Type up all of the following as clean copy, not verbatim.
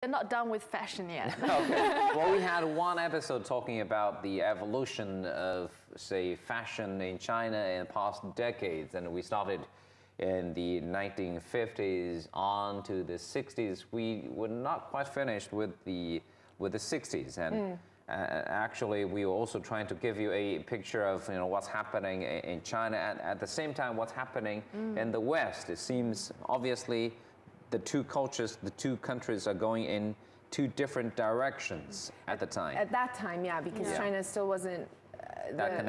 They're not done with fashion yet. Okay. Well, we had one episode talking about the evolution of, say, fashion in China in past decades, and we started in the 1950s on to the 60s. We were not quite finished with the 60s, and actually we were also trying to give you a picture of what's happening in China, and at the same time what's happening in the West. It seems obviously the two cultures, the two countries are going in two different directions at the time. At that time, yeah, because China still wasn't that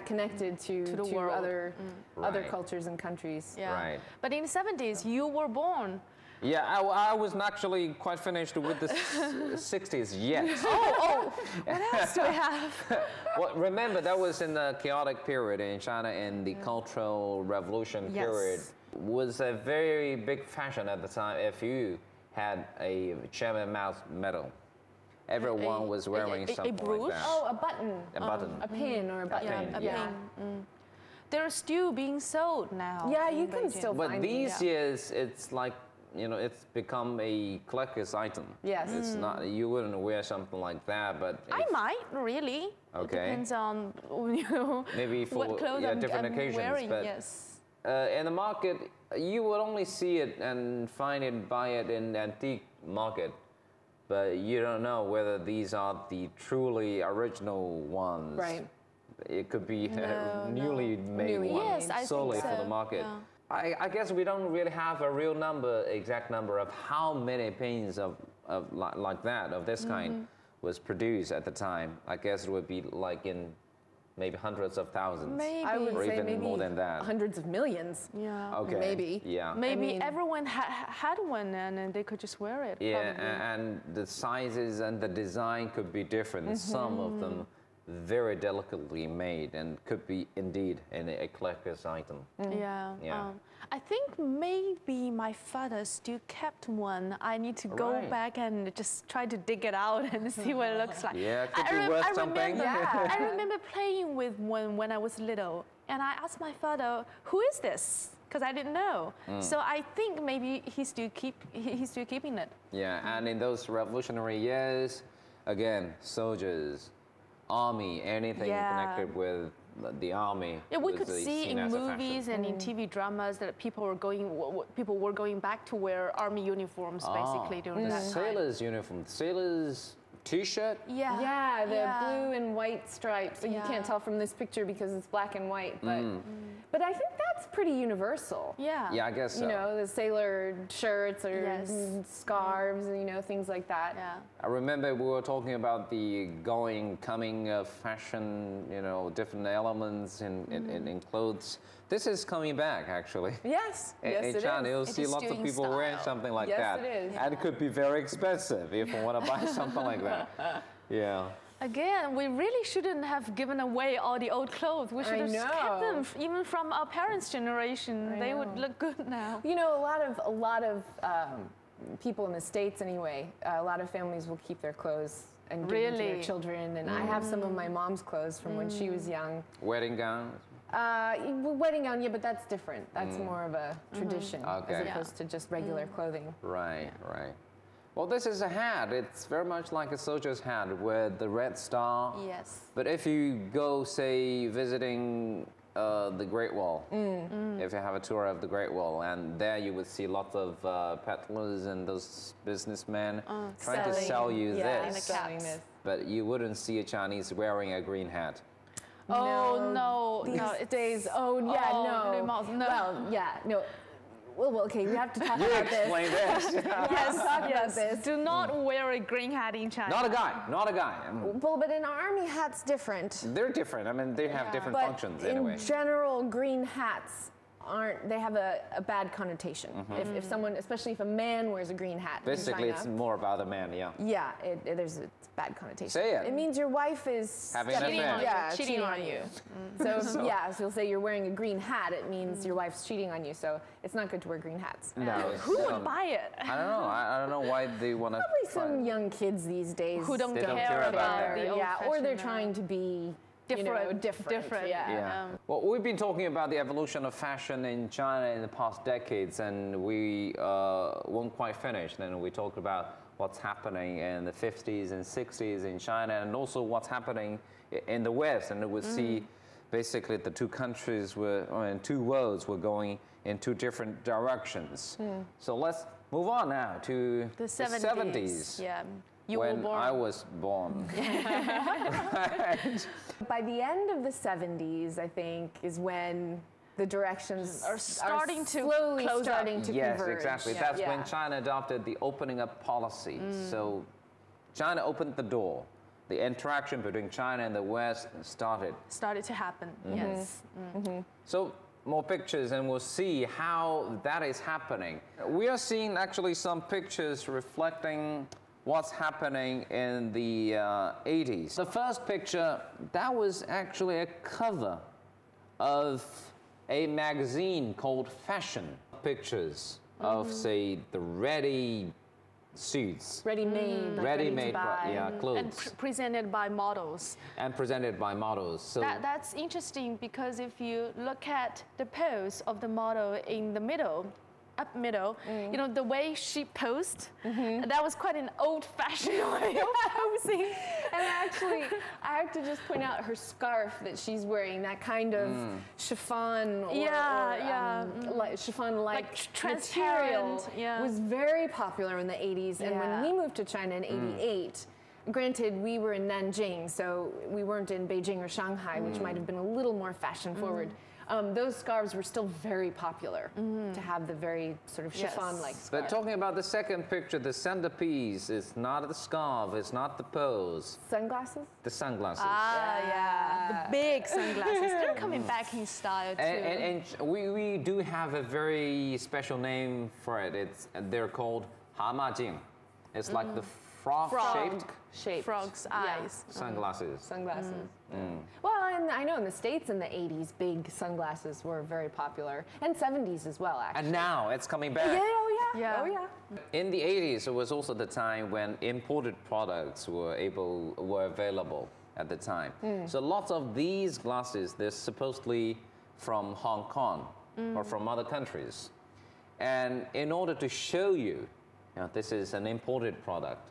connected to the world. other cultures and countries. Yeah. Right. But in the 70s, you were born. Yeah, I was actually quite finished with the 60s yet. What else do we have? Well, remember, that was in the chaotic period in China, in the Cultural Revolution period. Was a very big fashion at the time. If you had a Chairman Mao's medal, everyone was wearing something like that. Oh, a button. A button. A pin or a button. A pin. They're still being sold now. Yeah, you can still find But these years, it's like, it's become a collector's item. Yes. It's not, you wouldn't wear something like that, but... I might, really. Okay. It depends on, maybe for what clothes different I'm occasions. wearing, but yes. In the market, you would only see it and find it, buy it in the antique market, but you don't know whether these are the truly original ones. Right. It could be newly made ones solely for the market. Yeah. I guess we don't really have a real number, exact number of how many pins of like that, of this kind, was produced at the time. I guess it would be like in maybe hundreds of thousands. Maybe. I would or say even maybe more than that. Hundreds of millions. Yeah. Okay. Maybe. Yeah. Maybe everyone had one and they could just wear it. Yeah, probably. and the sizes and the design could be different. Some of them very delicately made and could be indeed a collector's item. Yeah. Yeah. I think maybe my father still kept one. I need to go back and just try to dig it out and see what it looks like. Yeah, it could be worth something. I remember playing with one when I was little, and I asked my father, "Who is this?" Because I didn't know. So I think maybe he's still keeping it. Yeah, and in those revolutionary years, again, soldiers, army, anything connected with the army. Yeah, we could see in movies and in TV dramas that people were going back to wear army uniforms basically during that time. Sailors' uniform, sailors' T-shirt. Yeah, the blue and white stripes. So you can't tell from this picture because it's black and white, but I think that's pretty universal. Yeah. Yeah, I guess so. The sailor shirts or scarves, things like that. Yeah. I remember we were talking about the coming of fashion, different elements in clothes. This is coming back, actually. Yes, in China, you'll see lots of people wearing something like that. Yes, it is. And it could be very expensive if you want to buy something like that. Yeah. Again, we really shouldn't have given away all the old clothes. We should have kept them, even from our parents' generation. They would look good now. A lot of people in the States, anyway, a lot of families will keep their clothes and give them to their children. And I have some of my mom's clothes from when she was young. Wedding gowns? Wedding gown, yeah, but that's different. That's more of a tradition as opposed to just regular clothing. Right, right. Well, this is a hat. It's very much like a soldier's hat with the red star. Yes. But if you go, say, visiting the Great Wall, if you have a tour of the Great Wall, and there you would see lots of peddlers and those businessmen trying to sell you this. But you wouldn't see a Chinese wearing a green hat. Oh, no. These days, no. Well, yeah, no. Well, okay, we have to talk about this. Explain this. Yes. Do not wear a green hat in China. Not a guy. Well, but in army hats, different. They're different. I mean, they have different functions anyway. In general, green hats they have a bad connotation. If someone, especially if a man wears a green hat. Basically, in China, it's more about a man, yeah. Yeah, there's a bad connotation. Say it. It means your wife is having an affair. Cheating on you. So you'll say you're wearing a green hat. It means your wife's cheating on you. So it's not good to wear green hats. No. Who would buy it? I don't know. I don't know why they want to. Probably some young kids these days who don't care about the old or they're trying to be different. Yeah. Well, we've been talking about the evolution of fashion in China in the past decades, and we weren't quite finished. And we talked about what's happening in the 50s and 60s in China, and also what's happening in the West. And we see basically the two countries were, and two worlds were going in two different directions. So let's move on now to The 70s. Yeah. You when were born. I was born. Right. By the end of the 70s, I think, is when the directions Are starting to slowly close up. starting to Yes, converge. exactly. Yeah. That's when China adopted the opening up policy. So China opened the door. The interaction between China and the West started. Started to happen. Yes. So more pictures and we'll see how that is happening. We are seeing actually some pictures reflecting what's happening in the 80s. The first picture, that was actually a cover of a magazine called Fashion. Pictures of, say, the ready suits. Ready-made. like Ready-made, ready-to-buy. yeah, And clothes. presented by models. And presented by models. So That's interesting because if you look at the pose of the model in the middle, up middle, you know, the way she posed, that was quite an old-fashioned way of posing. And actually, I have to just point out her scarf that she's wearing, that kind of chiffon or, like chiffon-like Like material transparent, yeah. was very popular in the 80s. And when Yeah. we moved to China in 88, granted, we were in Nanjing, so we weren't in Beijing or Shanghai, which might have been a little more fashion-forward. Those scarves were still very popular to have the very sort of chiffon-like scarf. But talking about the second picture, the centerpiece is not the scarf, it's not the pose, Sunglasses? the sunglasses. Yeah. The big sunglasses. They're coming back in style too. And we do have a very special name for it. They're called hamajing. It's like the frog-shaped Shaped. Frog's eyes. sunglasses. Sunglasses. Well, and I know in the States in the 80s, big sunglasses were very popular. And 70s as well, actually. And now it's coming back. Yeah, oh yeah. Yeah. Oh yeah. In the 80s, it was also the time when imported products were available at the time. So lots of these glasses, they're supposedly from Hong Kong or from other countries. And in order to show you, this is an imported product,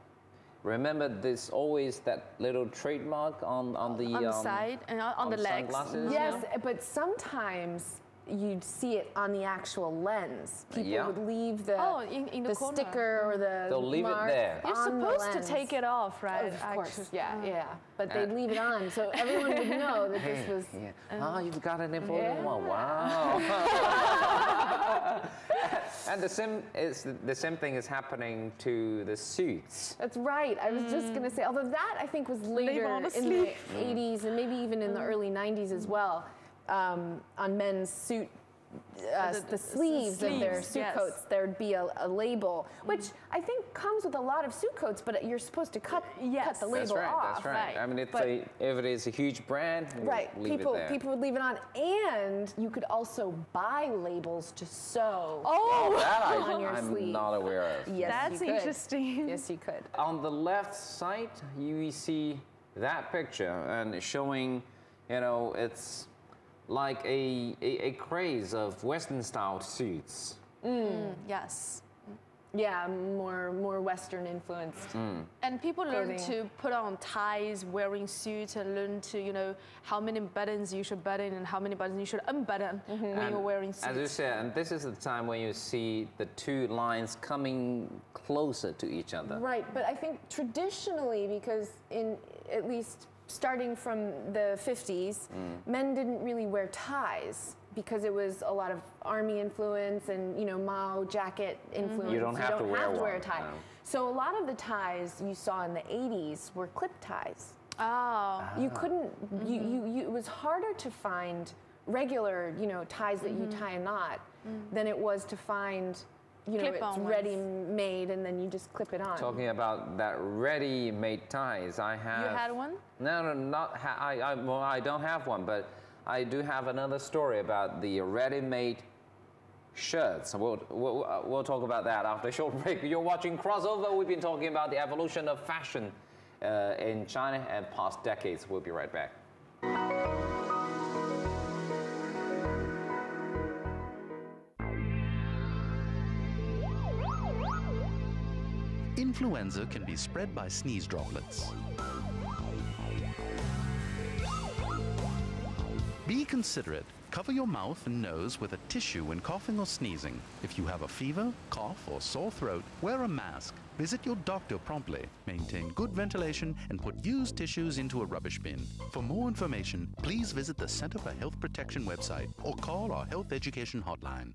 remember there's always that little trademark on the side and on the legs. Sunglasses? Yes, but sometimes you'd see it on the actual lens. People would leave the, in the corner. sticker or the They'll leave it mark there. You're on the supposed to lens. take it off, right? Of course, Actually. yeah. But they'd leave it on, so everyone would know that this was. Oh, you've got an imported one. Wow. And the same thing is happening to the suits. That's right. I was just going to say, although that I think was later on a in the 80s and maybe even in the early 90s as well, on men's suit. The sleeves of their suit coats, there'd be a label, which I think comes with a lot of suit coats, but you're supposed to cut the label off. That's right. I mean, if it is a huge brand, leave it there. People would leave it on, and you could also buy labels to sew That on your I'm sleeve. not aware of. Yes, That's you could. interesting. Yes, you could. On the left side, you see that picture and showing, it's like a craze of Western-style suits. Yes. Yeah, more Western influenced. And people learn Clothing. to put on ties, wearing suits, and learn to, how many buttons you should button and how many buttons you should unbutton when you're wearing suits. As you said, and this is the time when you see the two lines coming closer to each other. Right, but I think traditionally, because at least starting from the 50s, men didn't really wear ties because it was a lot of army influence and Mao jacket influence. You don't have to wear a tie. No. So a lot of the ties you saw in the 80s were clip ties. Oh. You couldn't. It was harder to find regular ties that you tie a knot than it was to find. It's Clip-on ones. ready-made, and then you just clip it on. Talking about that ready-made ties, I have. You had one? No, not. I don't have one, but I do have another story about the ready-made shirts. We'll talk about that after a short break. You're watching Crossover. We've been talking about the evolution of fashion in China and past decades. We'll be right back. In influenza can be spread by sneeze droplets. Be considerate. Cover your mouth and nose with a tissue when coughing or sneezing. If you have a fever, cough, or sore throat, wear a mask. Visit your doctor promptly. Maintain good ventilation and put used tissues into a rubbish bin. For more information, please visit the Center for Health Protection website or call our health education hotline.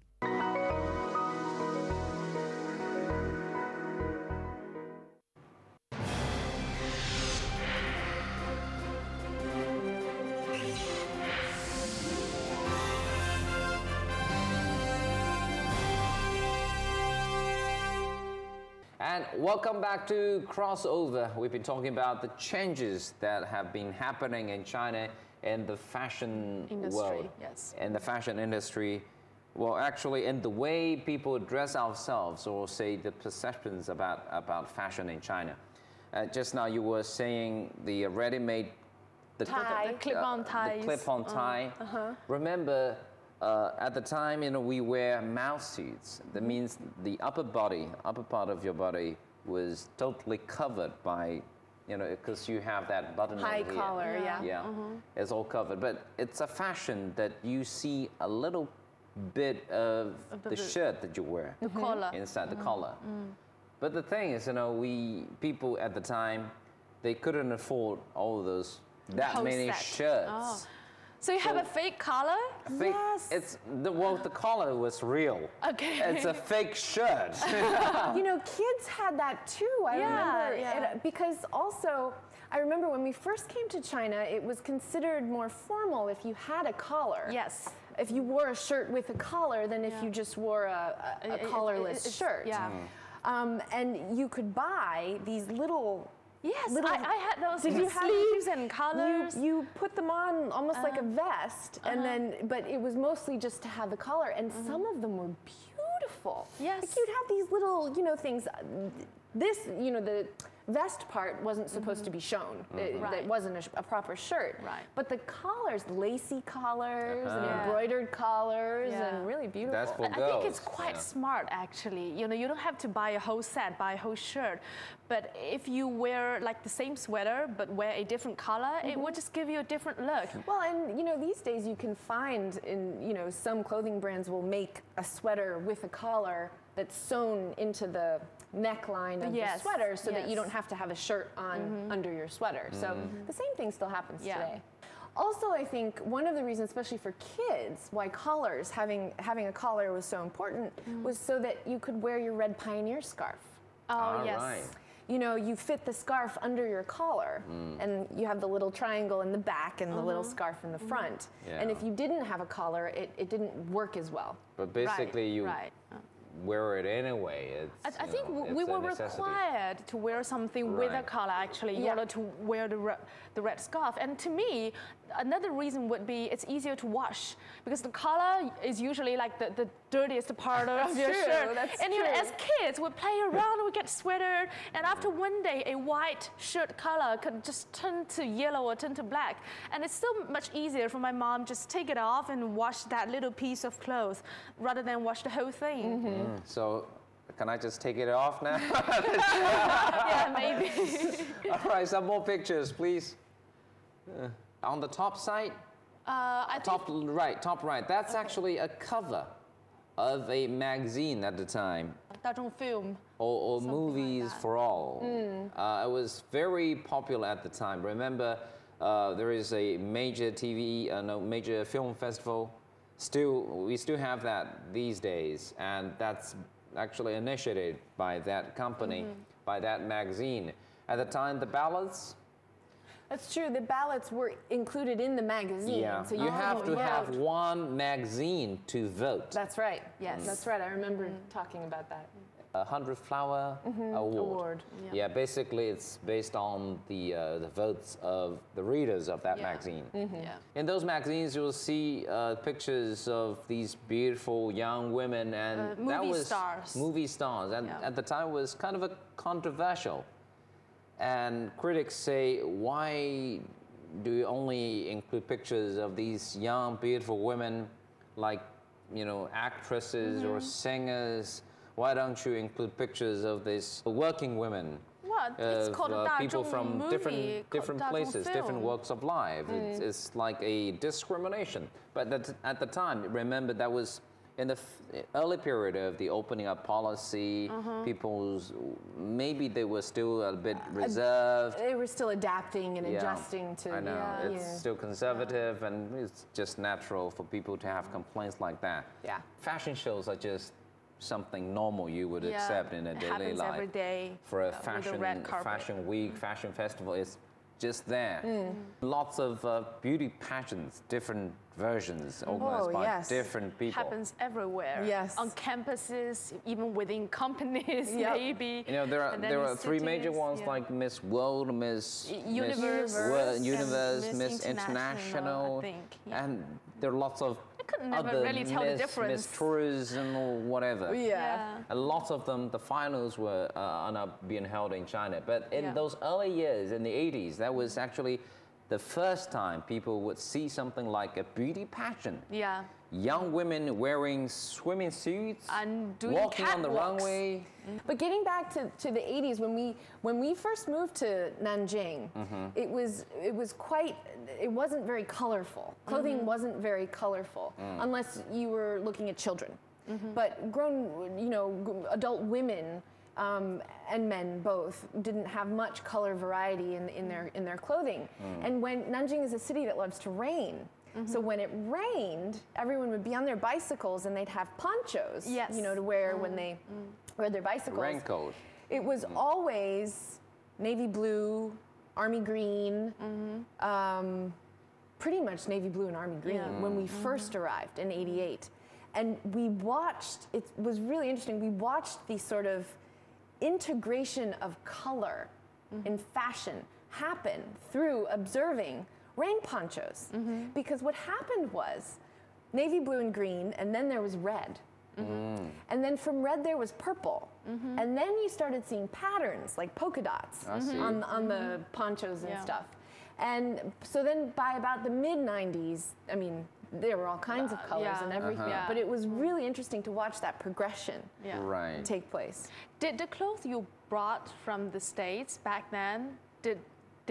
And welcome back to Crossover. We've been talking about the changes that have been happening in China in the fashion world. Yes. In the fashion industry. Well, actually, in the way people dress ourselves, or say the perceptions about fashion in China. Just now you were saying the ready-made, the clip-on ties. The clip-on tie. Remember, at the time, we wear mouth suits. That means the upper part of your body was totally covered by, because you have that button high over here. collar, yeah. Yeah, it's all covered. But it's a fashion that you see a little bit of the shirt that you wear. The collar. Inside the collar. But the thing is, people at the time, they couldn't afford all of those, that many shirts. Oh. So you have a fake collar? Yes. The collar was real. Okay. It's a fake shirt. Kids had that too. I remember because also I remember when we first came to China, it was considered more formal if you had a collar. Yes. If you wore a shirt with a collar than if you just wore a collarless shirt. Yeah. And you could buy these little. Yes, I had those. Did you have sleeves and collars? You put them on almost like a vest, and then, but it was mostly just to have the collar, and some of them were beautiful. Yes. Like you'd have these little, things. The vest part wasn't supposed to be shown. It wasn't a proper shirt. Right. But the collars, lacy collars and embroidered collars, and really beautiful. That's for girls. I think it's quite smart, actually. You don't have to buy a whole set, buy a whole shirt. But if you wear like the same sweater, but wear a different color, it will just give you a different look. Well, and these days you can find in, some clothing brands will make a sweater with a collar that's sewn into the neckline of the sweater so that you don't have to have a shirt on under your sweater. So the same thing still happens today. Also, I think one of the reasons, especially for kids, why collars, having a collar was so important was so that you could wear your red pioneer scarf. Oh, yes. Right. You fit the scarf under your collar, and you have the little triangle in the back and the little scarf in the front. Yeah. And if you didn't have a collar, it didn't work as well. But basically, you wear it anyway. I think we were required to wear something with a collar, actually, in order to wear the red scarf. And to me, another reason would be it's easier to wash, because the collar is usually like the dirtiest part of your shirt. That's and true. As kids, we play around, we get sweater, and after one day, a white shirt color could just turn to yellow or turn to black. And it's still much easier for my mom just take it off and wash that little piece of clothes rather than wash the whole thing. So, can I just take it off now? Yeah, maybe. All right, some more pictures, please. On the top side, top right. That's actually a cover of a magazine at the time. 大众 film. Or movies for all. It was very popular at the time. Remember, there is a major major film festival. We still have that these days, and that's actually initiated by that company, by that magazine. At the time, the ballots. That's true. The ballots were included in the magazine. Yeah, So you have to have one magazine to vote. That's right. Yes. That's right. I remember talking about that. 100 Flower Award. Yeah, basically it's based on the votes of the readers of that magazine. In those magazines, you'll see pictures of these beautiful young women, and movie stars. And at the time, it was kind of a controversial. And critics say, why do you only include pictures of these young, beautiful women, like actresses or singers? why don't you include pictures of these working women? What? It's called a People Dazhong from movie, different Dazhong places, different film. walks of life. It's like a discrimination. But at the time, remember that was in the early period of the opening up policy. Maybe they were still a bit reserved. They were still adapting and adjusting to. I know Yeah. it's still conservative, and it's just natural for people to have complaints like that. Yeah. Fashion shows are just something normal you would accept in a it daily happens life. every day For a with the red carpet. fashion week, fashion festival, it's just there. Lots of beauty pageants, different versions organized by different people. Happens everywhere. Yes. On campuses, even within companies, maybe. You know, there And then are in three major cities, ones like Miss World, Miss Universe, Universe, and Miss International, I think. Yeah. and there are lots of could never other really tell the difference. Miss Tourism or whatever. Yeah. A lot of them, the finals were being held in China. But in those early years, in the 80s, that was actually the first time people would see something like a beauty pageant. Yeah. Young women wearing swimming suits And doing walking on the catwalks. runway. But getting back to the 80s, when we first moved to Nanjing, it wasn't very colorful. Clothing wasn't very colorful, unless you were looking at children. But grown, adult women and men both didn't have much color variety in their clothing. And when Nanjing is a city that loves to rain. So when it rained, everyone would be on their bicycles and they'd have ponchos, to wear when they rode their bicycles. Raincoat. It was always navy blue, army green, pretty much navy blue and army green when we first arrived in '88. And we watched, it was really interesting, we watched the sort of integration of color in fashion happen through observing rain ponchos. Because what happened was navy blue and green, and then there was red. And then from red there was purple. And then you started seeing patterns like polka dots on the ponchos and stuff. And so then by about the mid-90s, I mean, there were all kinds of colors and everything. But it was really interesting to watch that progression take place. Did the clothes you brought from the States back then, did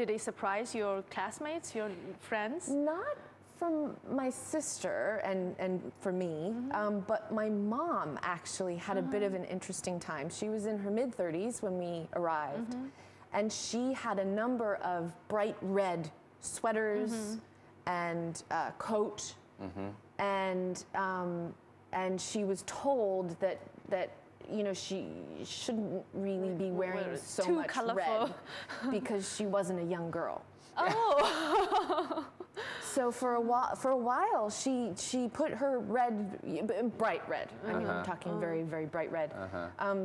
they surprise your classmates, your friends? Not from my sister and for me, but my mom actually had a bit of an interesting time. She was in her mid-30s when we arrived, and she had a number of bright red sweaters and coat, and she was told that she shouldn't really be wearing so too much colorful. red because she wasn't a young girl. Oh. So for a while, she put her bright red. I mean, I'm talking very, very bright red.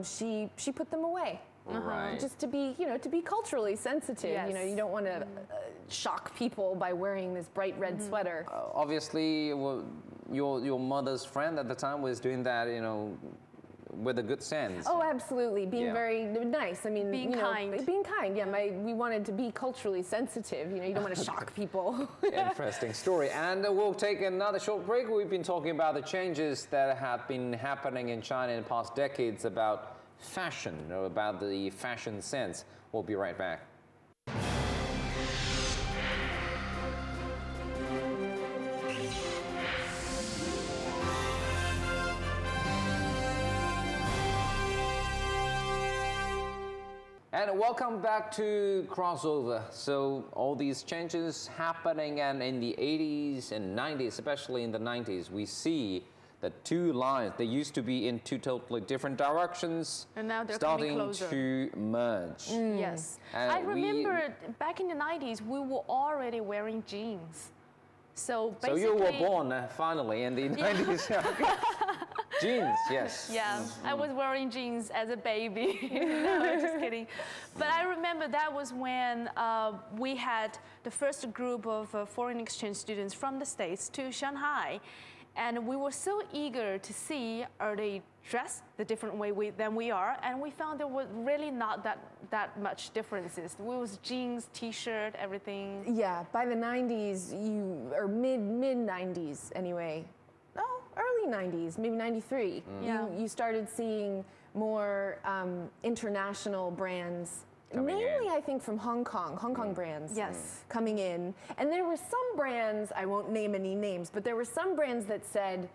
She put them away. Just to be culturally sensitive. Yes. You don't want to shock people by wearing this bright red sweater. Obviously, your mother's friend at the time was doing that, with a good sense. Oh, absolutely. Being very nice. I mean, being kind. Being kind, we wanted to be culturally sensitive. You don't want to shock people. Interesting story. And we'll take another short break. We've been talking about the changes that have been happening in China in the past decades about fashion, about the fashion sense. We'll be right back. And welcome back to Crossover. So all these changes happening, and in the 80s and 90s, especially in the 90s, we see the two lines, they used to be in two totally different directions, And now they're starting coming closer. to merge. Yes. And I remember back in the 90s, we were already wearing jeans. So So basically... you were born finally in the 90s. Jeans, yes. Yeah, I was wearing jeans as a baby. No, just kidding. But I remember that was when we had the first group of foreign exchange students from the States to Shanghai. And we were so eager to see, are they dressed the different way than we are? And we found there was really not that much differences. It was jeans, T-shirt, everything. Yeah, by the 90s, or mid-90s anyway. No, early 90s, maybe 93. You started seeing more international brands. Coming Mainly, in. I think, from Hong Kong brands Yes. coming in. And there were some brands, I won't name any names, but there were some brands that said,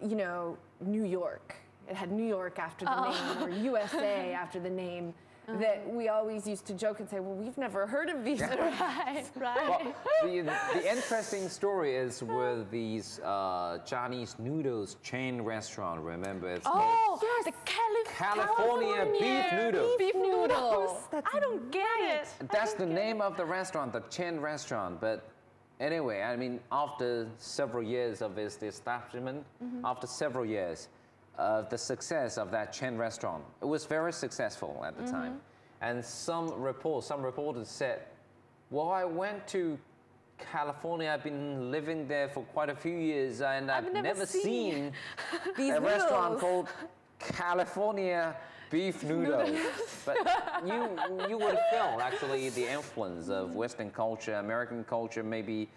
you know, New York. It had New York after the name, or USA after the name, that we always used to joke and say, well, we've never heard of these. Right. Well, the interesting story is with these Chinese noodles chain restaurant. Remember, it's called Oh, Yes. the California beef noodles. Beef noodles. I don't get it. That's the name of the restaurant, the chain restaurant. But anyway, I mean, after several years of its establishment, after several years of the success of that chain restaurant, it was very successful at the time. And some reporters said, well, I went to California, I've been living there for quite a few years, and I've never seen These a restaurant noodles. called California beef noodles. But you would feel actually the influence of Western culture, American culture, maybe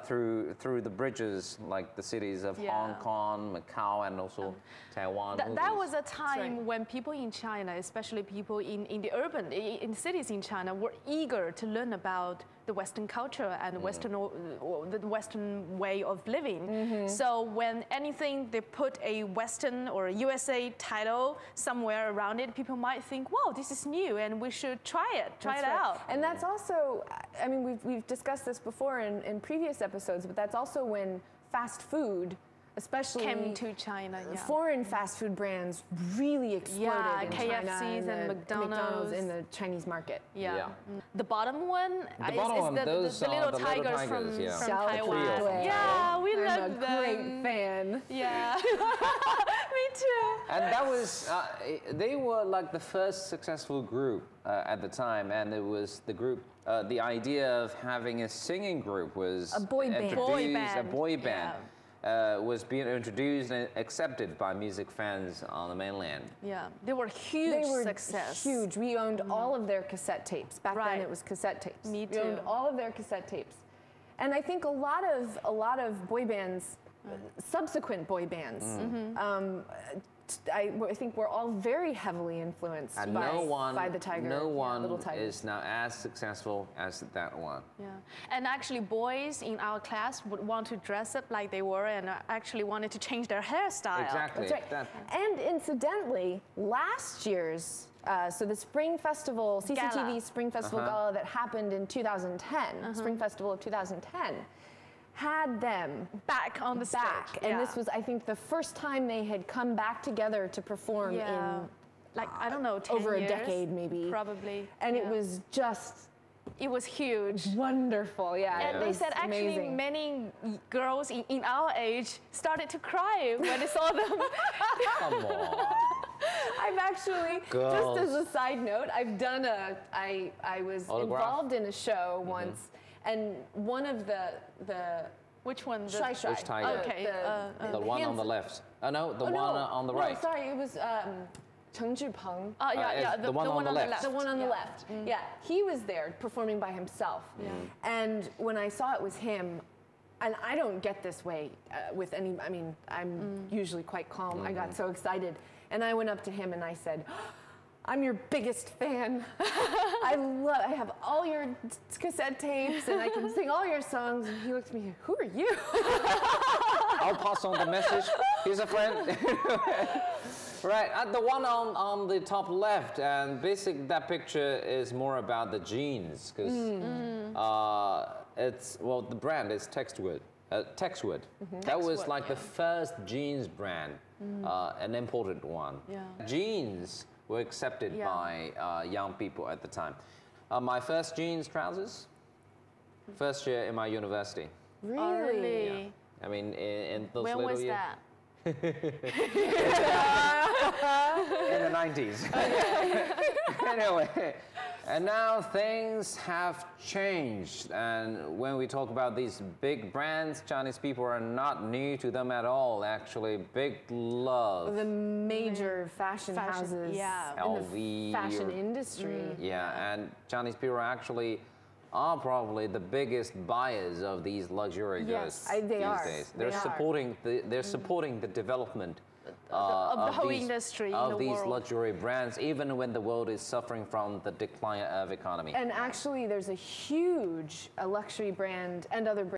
through the bridges, like the cities of Hong Kong, Macau, and also Taiwan. That was a time right. when people in China, especially people in the urban, in cities in China, were eager to learn about the Western culture and the Western way of living. So when anything, they put a Western or a USA title somewhere around it, people might think, wow, this is new and we should try it That's right. out. And that's also, I mean, we've discussed this before in previous episodes, but that's also when fast food, especially Came to China, foreign fast food brands really exploded in China KFCs and the McDonald's. in the Chinese market. Yeah. The bottom one The is bother one, the those little are the little tigers from tigers, yeah. from Xiao Taiwan. Dui. Yeah, we I'm love a them. great fan. Yeah. Me too. And that was, they were like the first successful group at the time, and it was the group, the idea of having a singing group was A boy band. introduced, Boy a boy band, band. Was being introduced and accepted by music fans on the mainland. Yeah, they were huge They were success. huge. We owned all of their cassette tapes. Back Right. then it was cassette tapes. Me We owned too. all of their cassette tapes. And I think a lot of boy bands, subsequent boy bands, I think we're all very heavily influenced And by the tiger. no one Little Tiger. is now as successful as that one. Yeah, and actually, boys in our class would want to dress up like they were, and actually wanted to change their hairstyle. Exactly. That's right. And incidentally, last year's, so the Spring Festival, CCTV Gala. Spring Festival Gala that happened in 2010, Spring Festival of 2010, had them Back on the back. stage. And yeah. this was, I think, the first time they had come back together to perform Yeah. in like I don't know, 10 over a years, decade maybe. probably. And it yeah. was just It was huge. wonderful. Yeah. And it they was said actually amazing. many girls in our age started to cry when they saw them. Come on. I've actually, Girls. just as a side note, I've done I was Autograph? involved in a show once, and one of the Which one? The, Shy Shy. Which tiger? Okay, The one on the left. Oh no, the one on the right. No, sorry, it was Cheng Zhipeng. Oh yeah, it's yeah. the one on the left. The one on the Yeah. left. Yeah, he was there performing by himself. And when I saw it was him, and I don't get this way with any, I mean, I'm usually quite calm. I got so excited. And I went up to him and I said, I'm your biggest fan. I have all your cassette tapes and I can sing all your songs. And he looked at me, who are you? I'll pass on the message. He's a friend. Right, the one on the top left, and basically that picture is more about the jeans, because it's, well, the brand is Texwood. Texwood. That was Texwood, like the first jeans brand, an imported one. Yeah. Jeans were accepted Yeah. by young people at the time. My first jeans trousers, first year in my university. Really? Oh, really? I mean, in those When little was years. that? In the 90s. Anyway, and now things have changed. And when we talk about these big brands, Chinese people are not new to them at all. Actually, big love. The major fashion Fashion, houses yeah. in LV the fashion or- industry. Yeah, and Chinese people are probably the biggest buyers of these luxury goods Yes, they these are. days. They They're are. supporting the development of the whole these, industry of in the these world. luxury brands, even when the world is suffering from the decline of economy. And actually, there's a huge luxury brand and other brands